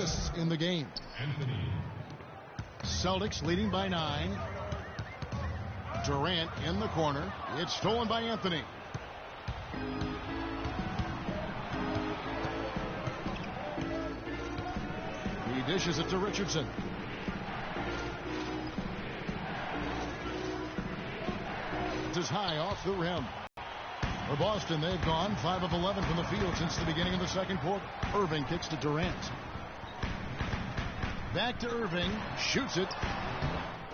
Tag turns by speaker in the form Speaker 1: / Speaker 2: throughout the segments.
Speaker 1: assists in the game. Celtics leading by 9. Durant in the corner. It's stolen by Anthony. He dishes it to Richardson. Is high off the rim. For Boston, they've gone 5 of 11 from the field since the beginning of the second quarter. Irving kicks to Durant. Back to Irving. Shoots it.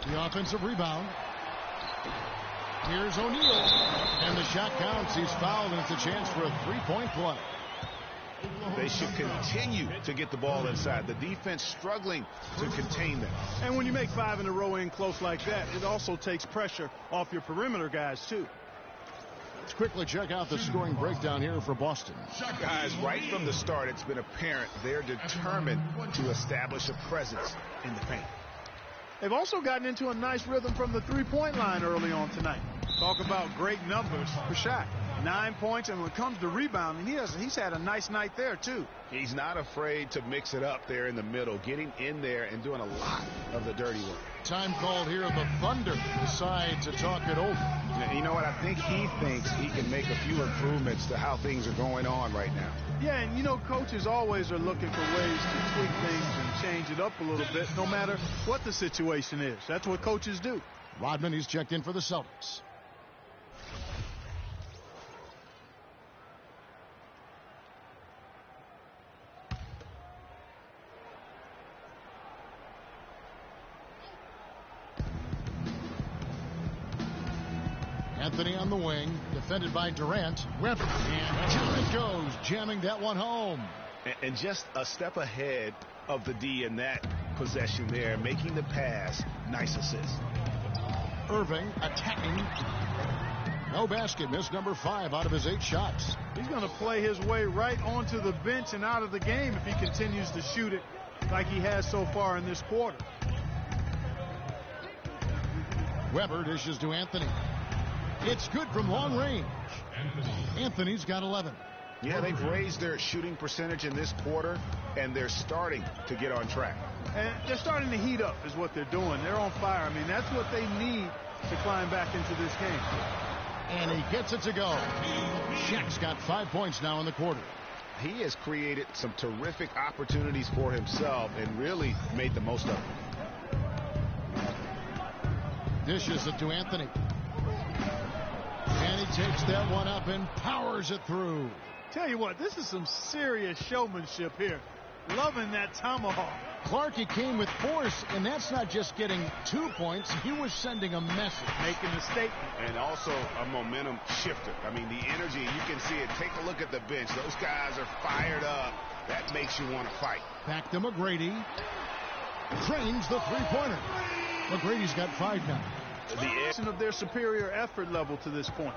Speaker 1: The offensive rebound. Here's O'Neal. And the shot counts. He's fouled, and it's a chance for a three-point play.
Speaker 2: They should continue to get the ball inside. The defense struggling to contain them.
Speaker 3: And when you make 5 in a row in close like that, it also takes pressure off your perimeter guys, too.
Speaker 1: Let's quickly check out the scoring breakdown here for Boston.
Speaker 2: Guys, right from the start, it's been apparent they're determined to establish a presence in the paint.
Speaker 3: They've also gotten into a nice rhythm from the three-point line early on tonight. Talk about great numbers for Shaq. 9 points, and when it comes to rebounding, he's had a nice night there, too.
Speaker 2: He's not afraid to mix it up there in the middle, getting in there and doing a lot of the dirty work.
Speaker 1: Time called here. The Thunder decide to talk it over.
Speaker 2: You know what? I think he thinks he can make a few improvements to how things are going on right now.
Speaker 3: Yeah, and you know, coaches always are looking for ways to tweak things and change it up a little bit, no matter what the situation is. That's what coaches do.
Speaker 1: Rodman, he's checked in for the Celtics. Anthony on the wing, defended by Durant. Weber, and down it goes, jamming that one home.
Speaker 2: And just a step ahead of the D in that possession there, making the pass. Nice assist.
Speaker 1: Irving attacking. No basket, missed number 5 out of his 8 shots.
Speaker 3: He's going to play his way right onto the bench and out of the game if he continues to shoot it like he has so far in this quarter.
Speaker 1: Weber dishes to Anthony. It's good from long range. Anthony's got 11.
Speaker 2: Yeah, they've raised their shooting percentage in this quarter, and they're starting to get on track.
Speaker 3: And they're starting to heat up is what they're doing. They're on fire. I mean, that's what they need to climb back into this game.
Speaker 1: And he gets it to go. Shaq's got 5 points now in the quarter.
Speaker 2: He has created some terrific opportunities for himself and really made the most of them.
Speaker 1: Dishes it to Anthony. And he takes that one up and powers it through.
Speaker 3: Tell you what, this is some serious showmanship here. Loving that tomahawk.
Speaker 1: Clark, he came with force, and that's not just getting 2 points. He was sending a message.
Speaker 3: Making a statement.
Speaker 2: And also a momentum shifter. I mean, the energy, you can see it. Take a look at the bench. Those guys are fired up. That makes you want to fight.
Speaker 1: Back to McGrady. Trains the three-pointer. McGrady's got 5 now.
Speaker 3: The of their superior effort level to this point.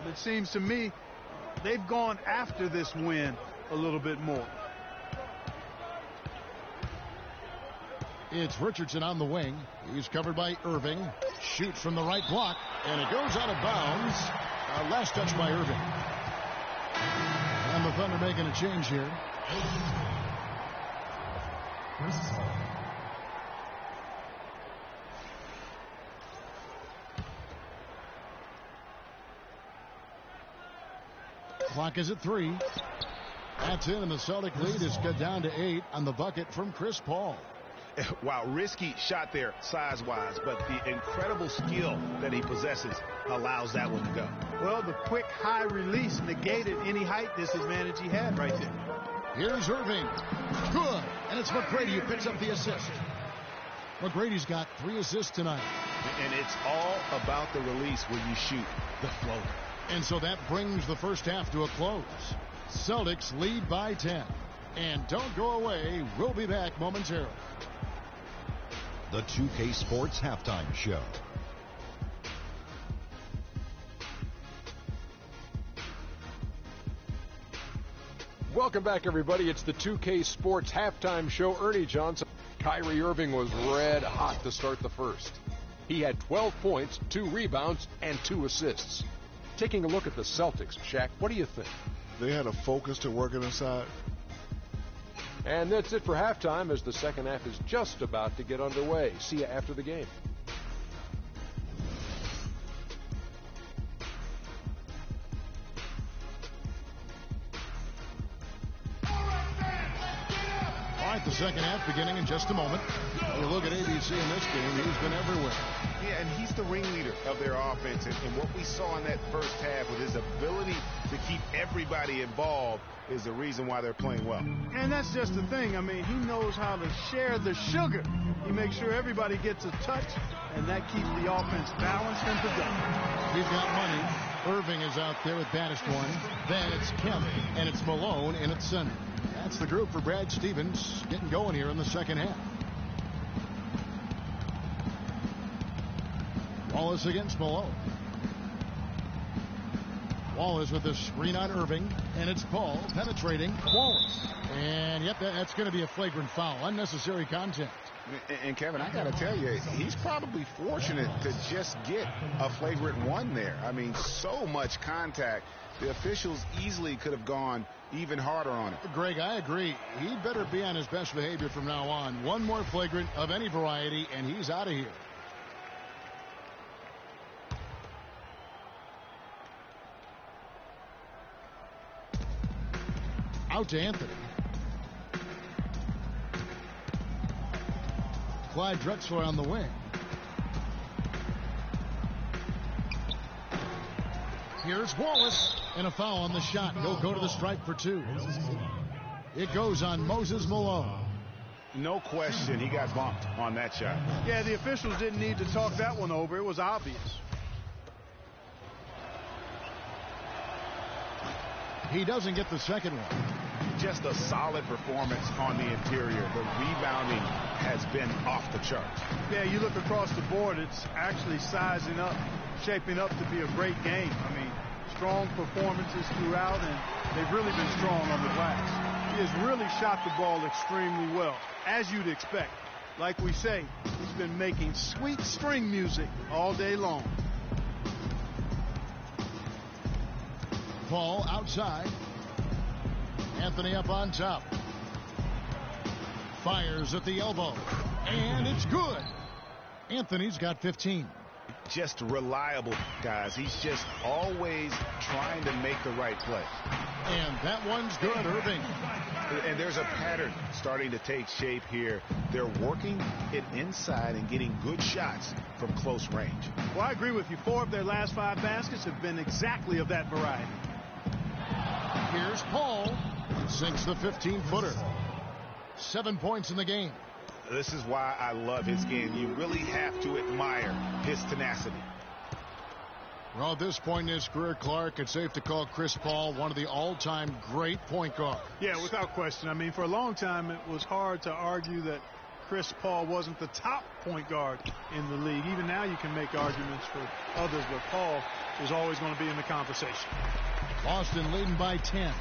Speaker 3: It seems to me they've gone after this win a little bit more.
Speaker 1: It's Richardson on the wing. He's covered by Irving. Shoots from the right block, and it goes out of bounds. Last touch by Irving. And the Thunder making a change here. Clock is at 3. That's in, and the Celtic lead is cut down to 8 on the bucket from Chris Paul.
Speaker 2: Wow, risky shot there size-wise, but the incredible skill that he possesses allows that one to go.
Speaker 3: Well, the quick high release negated any height disadvantage he had right there.
Speaker 1: Here's Irving. Good. And it's McGrady who picks up the assist. McGrady's got 3 assists tonight.
Speaker 2: And it's all about the release when you shoot the floater.
Speaker 1: And so that brings the first half to a close. Celtics lead by 10. And don't go away. We'll be back momentarily.
Speaker 4: The 2K Sports Halftime Show.
Speaker 5: Welcome back, everybody. It's the 2K Sports Halftime Show. Ernie Johnson. Kyrie Irving was red hot to start the first. He had 12 points, 2 rebounds, and 2 assists. Taking a look at the Celtics, Shaq, what do you think?
Speaker 6: They had a focus to working inside.
Speaker 5: And that's it for halftime, as the second half is just about to get underway. See you after the game.
Speaker 1: All right, the second half beginning in just a moment. You look at ABC in this game, he's been everywhere.
Speaker 2: Yeah, and he's the ringleader of their offense. And what we saw in that first half with his ability to keep everybody involved is the reason why they're playing well.
Speaker 3: And that's just the thing. I mean, he knows how to share the sugar. He makes sure everybody gets a touch, and that keeps the offense balanced and productive.
Speaker 1: He's got money. Irving is out there with baddest one. Then it's Kemp, and it's Malone in its center. That's the group for Brad Stevens getting going here in the second half. Wallace against Malone. Wallace with the screen on Irving, and it's Paul penetrating Wallace. And yep, that's going to be a flagrant foul. Unnecessary contact.
Speaker 2: And Kevin, I got to tell you, he's probably fortunate to just get a flagrant one there. I mean, so much contact. The officials easily could have gone even harder on it.
Speaker 1: Greg, I agree. He better be on his best behavior from now on. One more flagrant of any variety, and he's out of here. Out to Anthony. Clyde Drexler on the wing. Here's Wallace, and a foul on the shot. He'll go to the stripe for two. It goes on Moses Malone.
Speaker 2: No question, he got bumped on that shot.
Speaker 3: Yeah, the officials didn't need to talk that one over. It was obvious.
Speaker 1: He doesn't get the second one.
Speaker 2: Just a solid performance on the interior. The rebounding has been off the charts.
Speaker 3: Yeah, you look across the board, it's actually sizing up, shaping up to be a great game. I mean, strong performances throughout, and they've really been strong on the glass. He has really shot the ball extremely well, as you'd expect. Like we say, he's been making sweet string music all day long.
Speaker 1: Paul outside. Anthony up on top. Fires at the elbow. And it's good. Anthony's got 15.
Speaker 2: Just reliable, guys. He's just always trying to make the right play.
Speaker 1: And that one's good, Irving.
Speaker 2: And there's a pattern starting to take shape here. They're working it inside and getting good shots from close range.
Speaker 3: Well, I agree with you. 4 of their last 5 baskets have been exactly of that variety.
Speaker 1: Here's Paul. Sinks the 15-footer. 7 points in the game.
Speaker 2: This is why I love his game. You really have to admire his tenacity.
Speaker 1: Well, at this point in his career, Clark, it's safe to call Chris Paul one of the all-time great point guards.
Speaker 3: Yeah, without question. I mean, for a long time, it was hard to argue that Chris Paul wasn't the top point guard in the league. Even now, you can make arguments for others, but Paul is always going to be in the conversation.
Speaker 1: Boston leading by 10.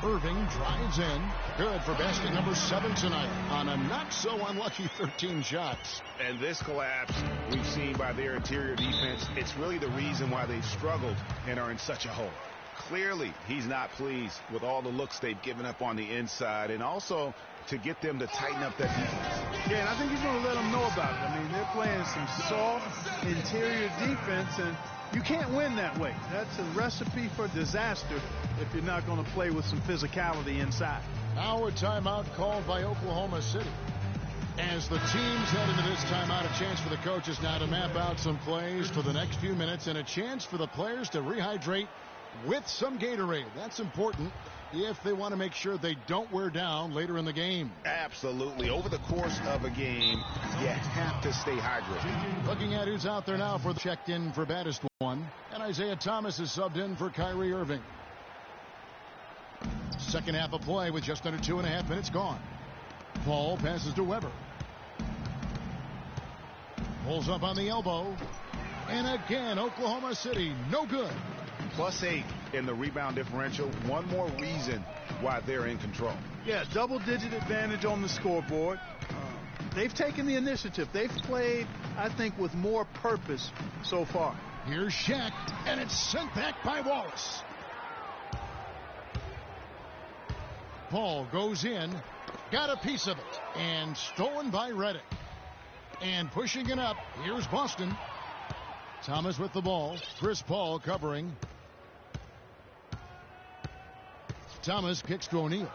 Speaker 1: Irving drives in. Good for basket number 7 tonight on a not-so-unlucky 13 shots.
Speaker 2: And this collapse we've seen by their interior defense, it's really the reason why they've struggled and are in such a hole. Clearly, he's not pleased with all the looks they've given up on the inside, and also to get them to tighten up that defense.
Speaker 3: Yeah, and I think he's going to let them know about it. I mean, they're playing some soft interior defense, and you can't win that way. That's a recipe for disaster if you're not going to play with some physicality inside.
Speaker 1: Now a timeout called by Oklahoma City. As the teams head into this timeout, a chance for the coaches now to map out some plays for the next few minutes, and a chance for the players to rehydrate with some Gatorade. That's important if they want to make sure they don't wear down later in the game.
Speaker 2: Absolutely. Over the course of a game, you have to stay hydrated.
Speaker 1: Looking at who's out there now for the checked in for baddest one. And Isaiah Thomas is subbed in for Kyrie Irving. Second half of play with just under 2.5 minutes gone. Paul passes to Weber. Pulls up on the elbow. And again, Oklahoma City, no good.
Speaker 2: +8 in the rebound differential. One more reason why they're in control.
Speaker 3: Yeah, double-digit advantage on the scoreboard. They've taken the initiative. They've played, I think, with more purpose so far.
Speaker 1: Here's Shaq, and it's sent back by Wallace. Paul goes in, got a piece of it, and stolen by Redick. And pushing it up, here's Boston. Thomas with the ball. Chris Paul covering. Thomas kicks to O'Neal.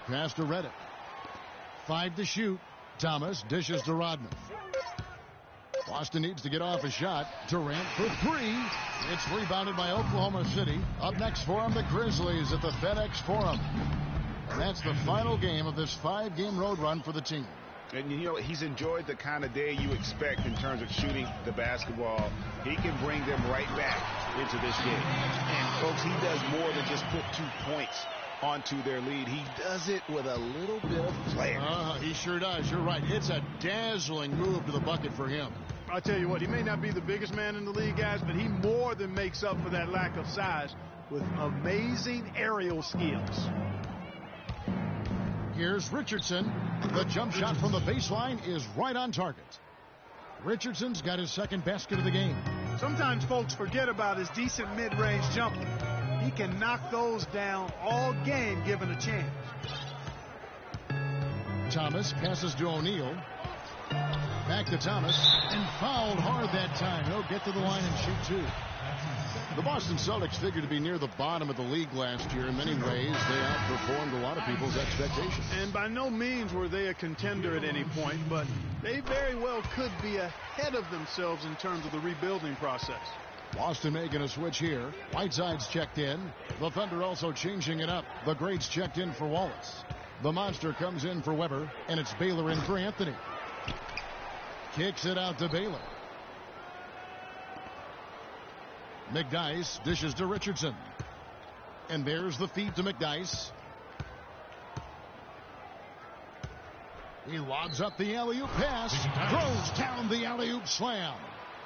Speaker 1: Pass to Redick. 5 to shoot. Thomas dishes to Rodman. Boston needs to get off a shot. Durant for 3. It's rebounded by Oklahoma City. Up next for them, the Grizzlies at the FedEx Forum. And that's the final game of this 5-game road run for the team.
Speaker 2: And, you know, he's enjoyed the kind of day you expect in terms of shooting the basketball. He can bring them right back into this game. And, folks, he does more than just put 2 points onto their lead. He does it with a little bit of flair.
Speaker 1: He sure does. You're right. It's a dazzling move to the bucket for him.
Speaker 3: I'll tell you what, he may not be the biggest man in the league, guys, but he more than makes up for that lack of size with amazing aerial skills.
Speaker 1: Here's Richardson. The jump shot from the baseline is right on target. Richardson's got his second basket of the game.
Speaker 3: Sometimes folks forget about his decent mid-range jumper. He can knock those down all game given a chance.
Speaker 1: Thomas passes to O'Neal. Back to Thomas, and fouled hard that time. He'll get to the line and shoot 2. The Boston Celtics figured to be near the bottom of the league last year. In many ways, they outperformed a lot of people's expectations.
Speaker 3: And by no means were they a contender at any point, but they very well could be ahead of themselves in terms of the rebuilding process.
Speaker 1: Boston making a switch here. Whiteside's checked in. The Thunder also changing it up. The Greats checked in for Wallace. The Monster comes in for Weber, and it's Baylor in for Anthony. Kicks it out to Baylor. McDyess dishes to Richardson. And there's the feed to McDyess. He lobs up the alley-oop pass. Throws down the alley-oop slam.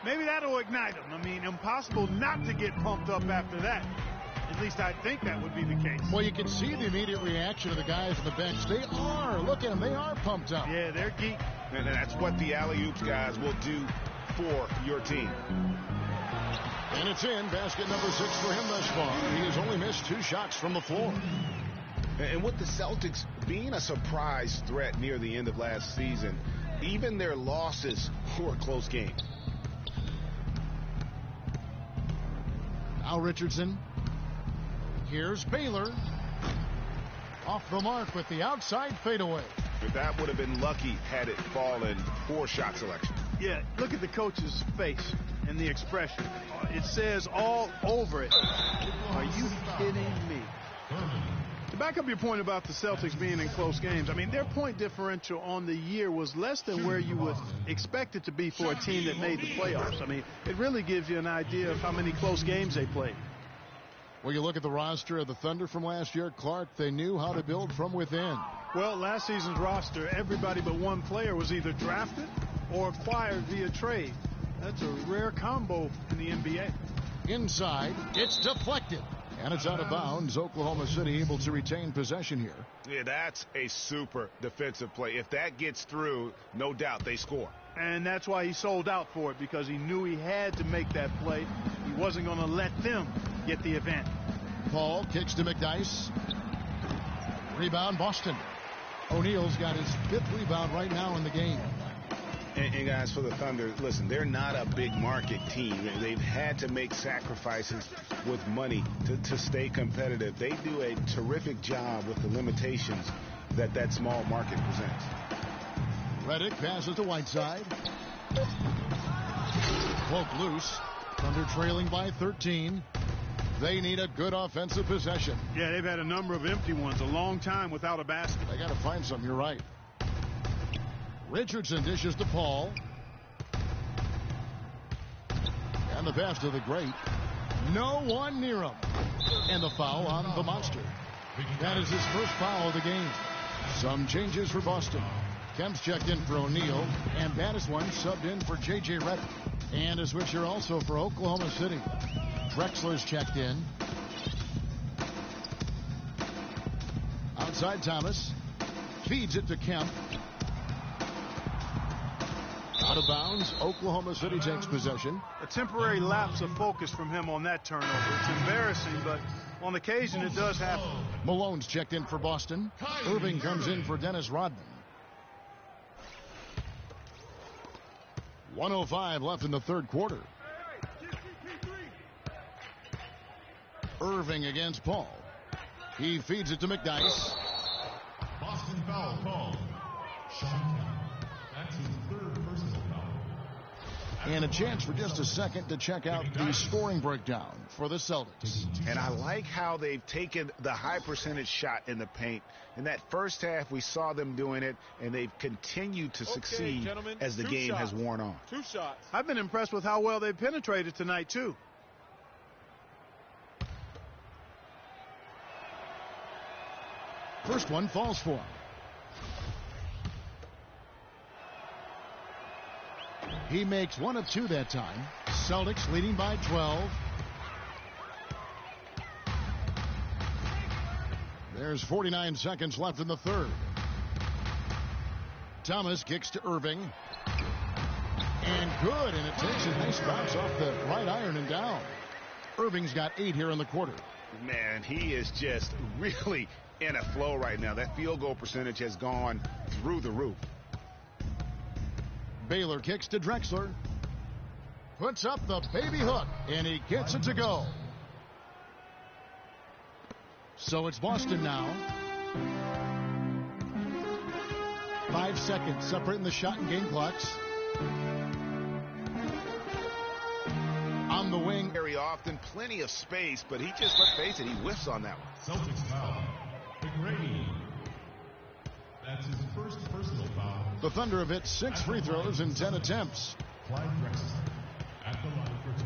Speaker 3: Maybe that'll ignite him. I mean, impossible not to get pumped up after that. At least I think that would be the case.
Speaker 1: Well, you can see the immediate reaction of the guys on the bench. They are. Look at them. They are pumped up.
Speaker 3: Yeah, they're geek.
Speaker 2: And that's what the alley-oops guys will do for your team.
Speaker 1: And it's in. Basket number 6 for him thus far. He has only missed 2 shots from the floor.
Speaker 2: And with the Celtics being a surprise threat near the end of last season, even their losses were close games.
Speaker 1: Now Richardson. Here's Baylor. Off the mark with the outside fadeaway.
Speaker 2: That would have been lucky had it fallen for shot selection.
Speaker 3: Yeah, look at the coach's face and the expression. It says all over it. Are you kidding me? To back up your point about the Celtics being in close games, I mean, their point differential on the year was less than where you would expect it to be for a team that made the playoffs. I mean, it really gives you an idea of how many close games they played.
Speaker 1: Well, you look at the roster of the Thunder from last year, Clark, they knew how to build from within.
Speaker 3: Well, last season's roster, everybody but one player was either drafted or acquired via trade. That's a rare combo in the NBA.
Speaker 1: Inside, it's deflected. And it's out of bounds. Oklahoma City able to retain possession here.
Speaker 2: Yeah, that's a super defensive play. If that gets through, no doubt they score.
Speaker 3: And that's why he sold out for it, because he knew he had to make that play. He wasn't going to let them get the advantage.
Speaker 1: Paul kicks to McDyess. Rebound, Boston. O'Neal's got his 5th rebound right now in the game.
Speaker 2: And guys, for the Thunder, listen, they're not a big market team. They've had to make sacrifices with money to stay competitive. They do a terrific job with the limitations that small market presents.
Speaker 1: Redick passes to Whiteside. Cloak loose. Thunder trailing by 13. They need a good offensive possession.
Speaker 3: Yeah, they've had a number of empty ones, a long time without a basket.
Speaker 1: They got to find something. You're right. Richardson dishes to Paul. And the pass to the Great. No one near him. And the foul on the Monster. That is his first foul of the game. Some changes for Boston. Kemp's checked in for O'Neal. And Battiswan subbed in for J.J. Redick. And a switcher also for Oklahoma City. Drexler's checked in. Outside Thomas. Feeds it to Kemp. Out of bounds. Oklahoma City takes possession.
Speaker 3: A temporary lapse of focus from him on that turnover. It's embarrassing, but On occasion, it does happen.
Speaker 1: Malone's checked in for Boston. Irving comes in for Dennis Rodman. 1:05 left in the third quarter. Irving against Paul. He feeds it to McDyess.
Speaker 6: Boston foul called. That's his third personal foul.
Speaker 1: And a chance for just a second to check out the scoring breakdown for the Celtics.
Speaker 2: And I like how they've taken the high percentage shot in the paint. In that first half, we saw them doing it, and they've continued to succeed as the game has worn on.
Speaker 3: 2 shots. I've been impressed with how well they've penetrated tonight, too.
Speaker 1: First one falls for him. He makes 1 of 2 that time. Celtics leading by 12. There's 49 seconds left in the third. Thomas kicks to Irving. And good, and it takes a nice bounce off the right iron and down. Irving's got 8 here in the quarter.
Speaker 2: Man, he is just really in a flow right now. That field goal percentage has gone through the roof.
Speaker 1: Baylor kicks to Drexler. Puts up the baby hook, and he gets it to go. So it's Boston now. 5 seconds separating the shot and game clocks. On the wing.
Speaker 2: Very often, plenty of space, but he just, let's face it, he whiffs on that one.
Speaker 6: Celtics foul. McGrady. That's his first personal foul.
Speaker 1: The Thunder have hit 6 free throws in 10 attempts.
Speaker 6: Clyde Drexler at the line for 2.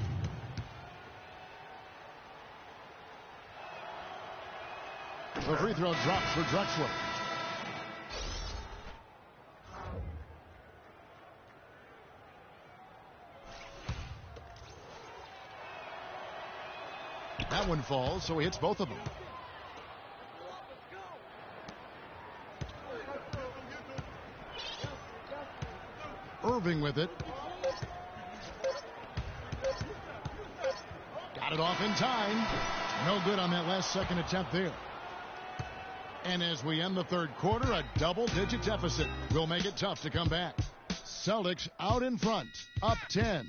Speaker 1: The free throw drops for Drexler. That one falls, so he hits both of them. Irving with it. Got it off in time. No good on that last second attempt there. And as we end the third quarter, a double-digit deficit will make it tough to come back. Celtics out in front, up 10.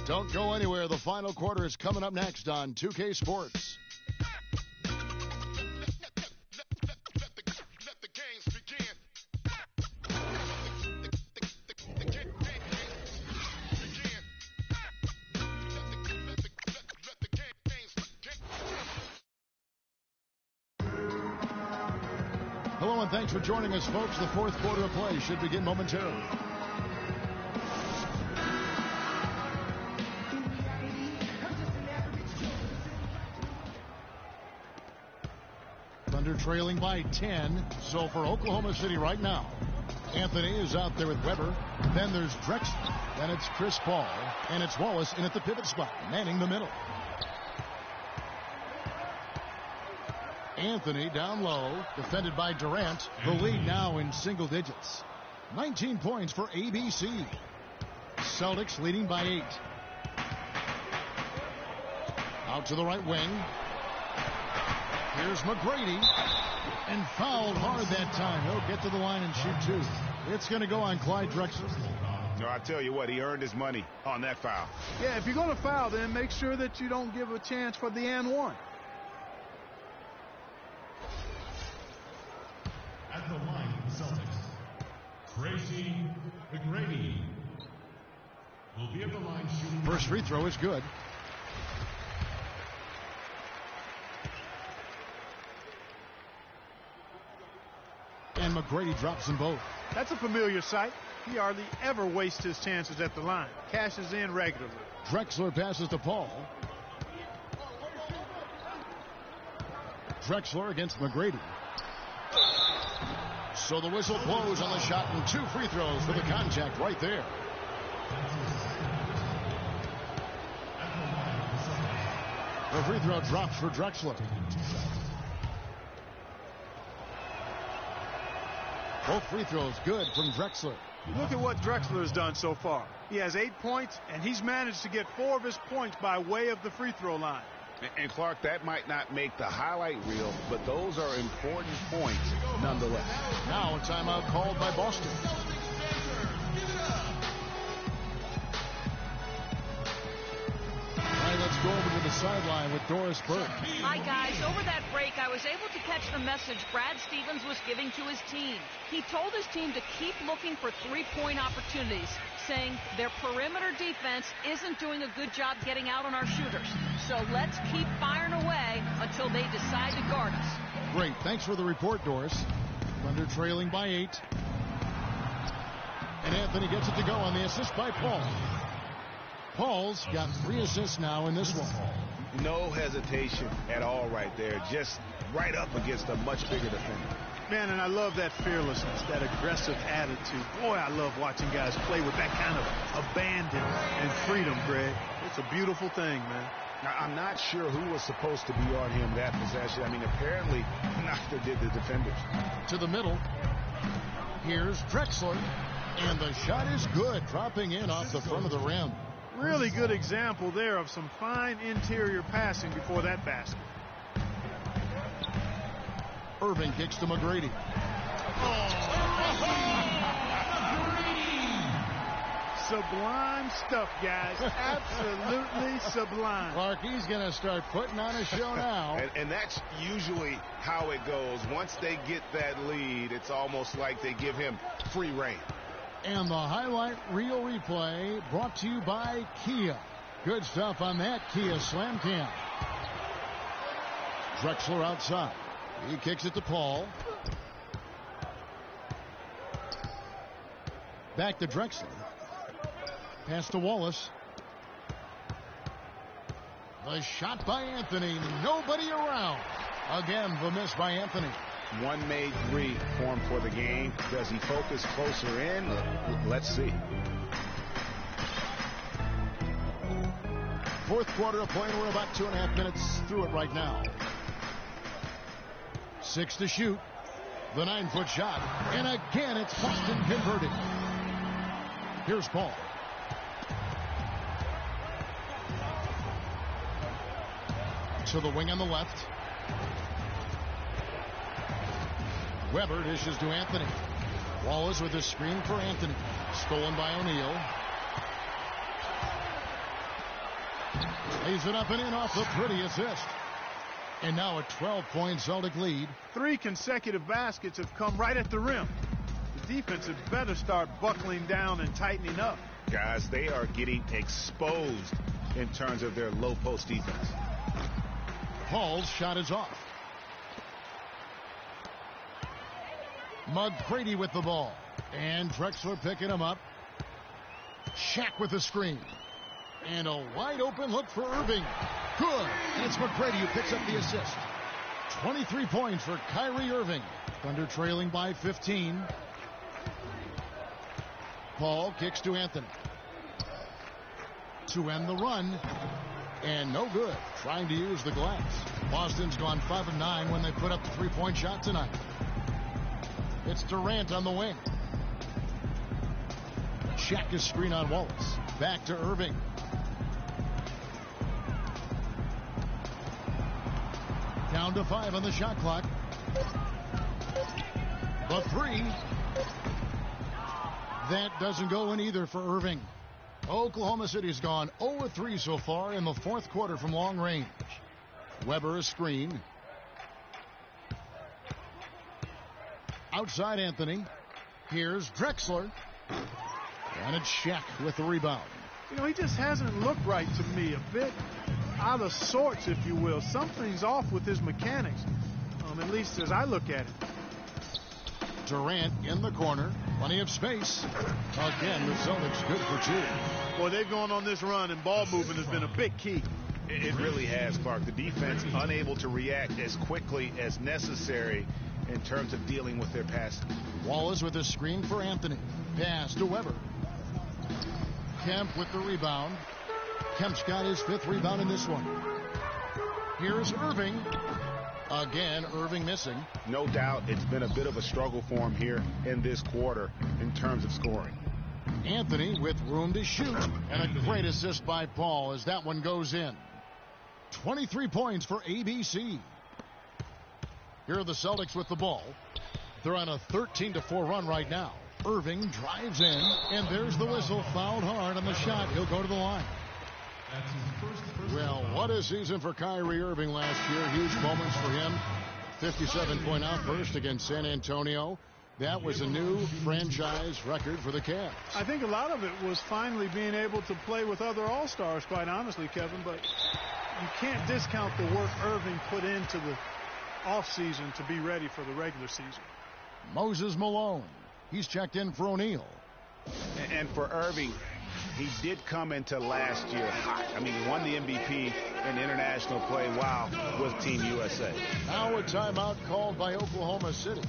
Speaker 1: Don't go anywhere. The final quarter is coming up next on 2K Sports. Hello and thanks for joining us, folks. The fourth quarter of play should begin momentarily. Thunder trailing by 10. So for Oklahoma City right now, Anthony is out there with Weber. Then there's Drexler. Then it's Chris Paul. And it's Wallace in at the pivot spot, manning the middle. Anthony down low, defended by Durant. The lead now in single digits. 19 points for ABC. Celtics leading by 8. Out to the right wing. Here's McGrady. And fouled hard that time. He'll get to the line and shoot 2. It's going to go on Clyde Drexler.
Speaker 2: No, I tell you what, he earned his money on that foul.
Speaker 3: Yeah, if you're going to foul, then make sure that you don't give a chance for the and one.
Speaker 6: At the line for the Celtics, Tracy McGrady will be at the line shooting.
Speaker 1: First free throw is good. And McGrady drops them both.
Speaker 3: That's a familiar sight. He hardly ever wastes his chances at the line. Cashes in regularly.
Speaker 1: Drexler passes to Paul. Drexler against McGrady. So the whistle blows on the shot and 2 free throws for the contact right there. The free throw drops for Drexler. Both free throws good from Drexler.
Speaker 3: Look at what Drexler has done so far. He has 8 points, and he's managed to get 4 of his points by way of the free throw line.
Speaker 2: And Clark, that might not make the highlight reel, but those are important points nonetheless.
Speaker 1: Now a timeout called by Boston. All right, let's go over to the sideline with Doris Burke.
Speaker 7: Hi, guys. Over that break, I was able to catch the message Brad Stevens was giving to his team. He told his team to keep looking for three-point opportunities, saying their perimeter defense isn't doing a good job getting out on our shooters. So let's keep firing away until they decide to guard us.
Speaker 1: Great. Thanks for the report, Doris. Thunder trailing by 8. And Anthony gets it to go on the assist by Paul. Paul's got 3 assists now in this one.
Speaker 2: No hesitation at all right there. Just right up against a much bigger defender.
Speaker 3: Man, and I love that fearlessness, that aggressive attitude. Boy, I love watching guys play with that kind of abandon and freedom, Greg. It's a beautiful thing, man.
Speaker 2: Now, I'm not sure who was supposed to be on him that possession. I mean, apparently, neither did the defenders.
Speaker 1: To the middle. Here's Drexler. And the shot is good, dropping in off the front of the rim.
Speaker 3: Really good example there of some fine interior passing before that basket.
Speaker 1: Irving kicks to McGrady.
Speaker 3: Sublime stuff, guys. Absolutely sublime.
Speaker 1: Clark, he's going to start putting on a show now.
Speaker 2: And that's usually how it goes. Once they get that lead, it's almost like they give him free reign.
Speaker 1: And the highlight reel replay brought to you by Kia. Good stuff on that Kia Slam Cam. Drexler outside. He kicks it to Paul. Back to Drexler. Pass to Wallace. The shot by Anthony. Nobody around. Again, the miss by Anthony.
Speaker 2: One made 3 formed for the game. Does he focus closer in? Let's see.
Speaker 1: Fourth quarter of play. We're about 2.5 minutes through it right now. 6 to shoot. The 9-foot shot. And again, it's Boston converted. Here's Paul. To the wing on the left. Weber dishes to Anthony. Wallace with a screen for Anthony. Stolen by O'Neal. Lays it up and in off the pretty assist. And now a 12-point Celtic lead.
Speaker 3: 3 consecutive baskets have come right at the rim. The defense had better start buckling down and tightening up.
Speaker 2: Guys, they are getting exposed in terms of their low post defense.
Speaker 1: Paul's shot is off. McGrady with the ball. And Drexler picking him up. Shaq with the screen. And a wide open look for Irving. Good. And it's McGrady who picks up the assist. 23 points for Kyrie Irving. Thunder trailing by 15. Paul kicks to Anthony. To end the run. And no good. Trying to use the glass. Boston's gone 5 of 9 when they put up the 3-point shot tonight. It's Durant on the wing. Shaq is screen on Wallace. Back to Irving. Down to 5 on the shot clock. The 3. That doesn't go in either for Irving. Oklahoma City's gone 0-3 so far in the fourth quarter from long range. Weber a screen. Outside Anthony. Here's Drexler. And it's Shaq with the rebound.
Speaker 3: You know, he just hasn't looked right to me. A bit out of sorts, if you will. Something's off with his mechanics, at least as I look at it.
Speaker 1: Durant in the corner. Plenty of space. Again, the Celtics good for 2.
Speaker 3: Boy, they've gone on this run, and ball movement has been a big key.
Speaker 2: It really has, Clark. The defense unable to react as quickly as necessary in terms of dealing with their passing.
Speaker 1: Wallace with a screen for Anthony. Pass to Weber. Kemp with the rebound. Kemp's got his 5th rebound in this one. Here's Irving. Again, Irving missing.
Speaker 2: No doubt it's been a bit of a struggle for him here in this quarter in terms of scoring.
Speaker 1: Anthony with room to shoot. And a great assist by Paul as that one goes in. 23 points for ABC. Here are the Celtics with the ball. They're on a 13-4 run right now. Irving drives in, and there's the whistle. Fouled hard on the shot. He'll go to the line. Well, what a season for Kyrie Irving last year. Huge moments for him. 57-point outburst against San Antonio. That was a new franchise record for the Cavs. I
Speaker 3: think a lot of it was finally being able to play with other All-Stars, quite honestly, Kevin. But you can't discount the work Irving put into the offseason to be ready for the regular season.
Speaker 1: Moses Malone. He's checked in for O'Neal.
Speaker 2: And for Irving, he did come into last year hot. I mean, he won the MVP in international play while with Team USA.
Speaker 1: Now a timeout called by Oklahoma City.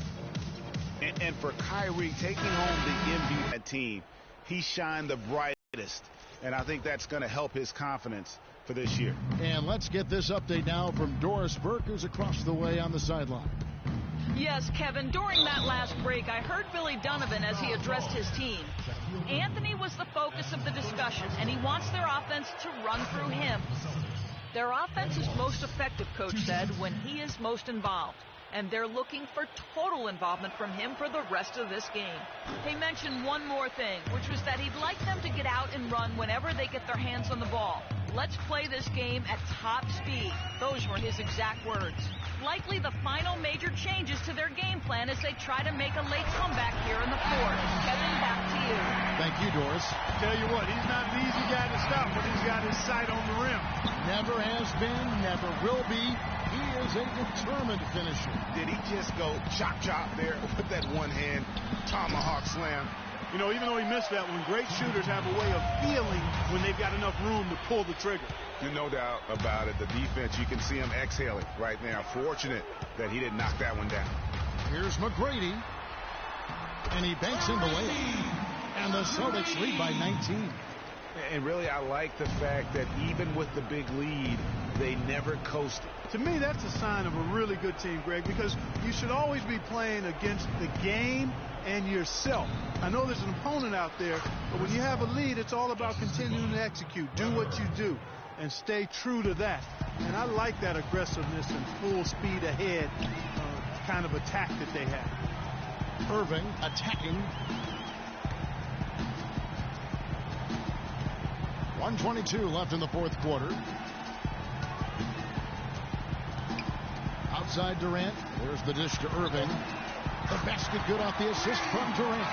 Speaker 2: And for Kyrie, taking home the MVP team, he shined the brightest. And I think that's going to help his confidence for this year.
Speaker 1: And let's get this update now from Doris Burke, who's across the way on the sideline.
Speaker 7: Yes, Kevin, during that last break, I heard Billy Donovan as he addressed his team. Anthony was the focus of the discussion, and he wants their offense to run through him. Their offense is most effective, Coach said, when he is most involved. And they're looking for total involvement from him for the rest of this game. He mentioned one more thing, which was that he'd like them to get out and run whenever they get their hands on the ball. Let's play this game at top speed. Those were his exact words. Likely the final major changes to their game plan as they try to make a late comeback here in the fourth. Kevin, back to you.
Speaker 1: Thank you, Doris.
Speaker 3: Tell you what, he's not an easy guy to stop, but he's got his sight on the rim.
Speaker 1: Never has been, never will be. He is a determined finisher.
Speaker 2: Did he just go chop there with that one-hand tomahawk slam?
Speaker 3: You know, even though he missed that one, great shooters have a way of feeling when they've got enough room to pull the trigger.
Speaker 2: And no doubt about it. The defense, you can see him exhaling right now. Fortunate that he didn't knock that one down.
Speaker 1: Here's McGrady. And he banks in the layup. And the Celtics lead by 19.
Speaker 2: And really, I like the fact that even with the big lead, they never coasted.
Speaker 3: To me, that's a sign of a really good team, Greg, because you should always be playing against the game and yourself. I know there's an opponent out there, but when you have a lead, it's all about continuing to execute. Do what you do and stay true to that. And I like that aggressiveness and full speed ahead kind of attack that they have.
Speaker 1: Irving attacking. 1:22 left in the fourth quarter. Outside Durant. There's the dish to Irving. The basket good off the assist from Durant.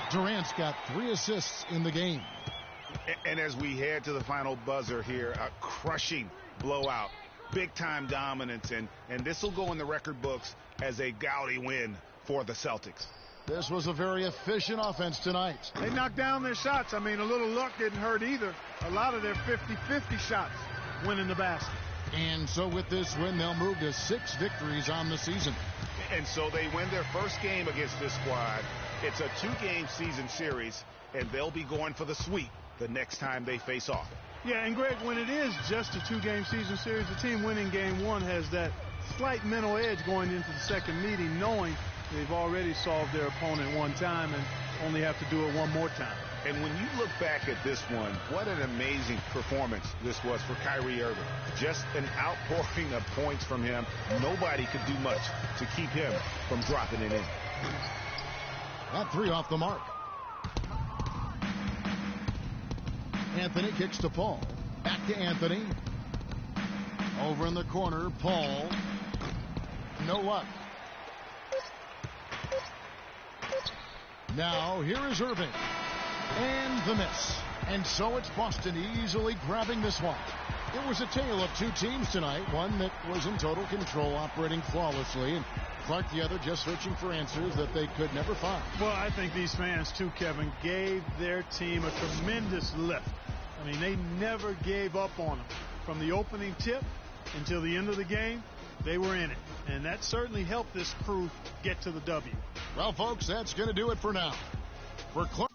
Speaker 1: Durant's got 3 assists in the game.
Speaker 2: And as we head to the final buzzer here, a crushing blowout. Big-time dominance. And this will go in the record books as a gaudy win for the Celtics.
Speaker 1: This was a very efficient offense tonight.
Speaker 3: They knocked down their shots. I mean, a little luck didn't hurt either. A lot of their 50-50 shots went in the basket.
Speaker 1: And so with this win, they'll move to 6 victories on the season.
Speaker 2: And so they win their first game against this squad. It's a 2-game season series, and they'll be going for the sweep the next time they face off.
Speaker 3: Yeah, and Greg, when it is just a 2-game season series, the team winning game 1 has that slight mental edge going into the second meeting, knowing they've already solved their opponent one time and only have to do it one more time.
Speaker 2: And when you look back at this one, what an amazing performance this was for Kyrie Irving. Just an outpouring of points from him. Nobody could do much to keep him from dropping it in.
Speaker 1: That 3 off the mark. Anthony kicks to Paul. Back to Anthony. Over in the corner, Paul. No luck. Now, here is Irving. And the miss. And so it's Boston easily grabbing this one. It was a tale of 2 teams tonight. One that was in total control, operating flawlessly. And Clark, the other, just searching for answers that they could never find.
Speaker 3: Well, I think these fans, too, Kevin, gave their team a tremendous lift. I mean, they never gave up on them. From the opening tip until the end of the game, they were in it. And that certainly helped this crew get to the W.
Speaker 1: Well, folks, that's going to do it for now. For Clark.